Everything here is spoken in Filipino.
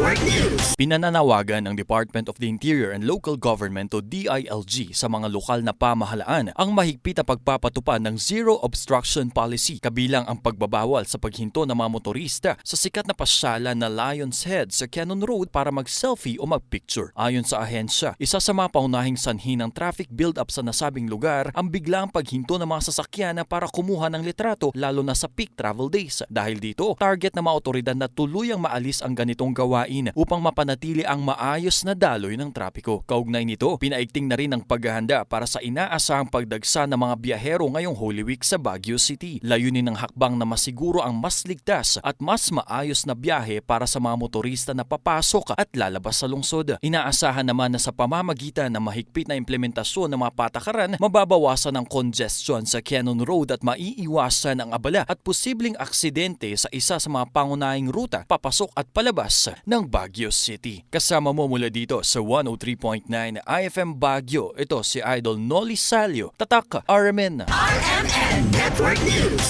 Network News. Pinananawagan ng Department of the Interior and Local Government o DILG sa mga lokal na pamahalaan ang mahigpit na pagpapatupad ng Zero Obstruction Policy, kabilang ang pagbabawal sa paghinto ng mga motorista sa sikat na pasyalan na Lion's Head sa Cannon Road para mag-selfie o mag-picture. Ayon sa ahensya, isa sa mga paunahing sanhi ng traffic build-up sa nasabing lugar ang biglang paghinto ng mga sasakyan para kumuha ng litrato, lalo na sa peak travel days. Dahil dito, target ng mga otoridad na tuluyang maalis ang ganitong gawain upang mapanatili ang maayos na daloy ng trapiko. Kaugnay nito, pinaigting na rin ang paghahanda para sa inaasahang pagdagsa ng mga biyahero ngayong Holy Week sa Baguio City. Layunin ng hakbang na masiguro ang mas ligtas at mas maayos na biyahe para sa mga motorista na papasok at lalabas sa lungsod. Inaasahan naman na sa pamamagitan ng mahigpit na implementasyon ng mga patakaran, mababawasan ang congestion sa Cannon Road at maiiwasan ang abala at posibleng aksidente sa isa sa mga pangunahing ruta papasok at palabas ng Baguio City. Kasama mo mula dito sa 103.9 IFM Baguio, ito si Idol Noli Salio, Tatak RMN. RMN Network News.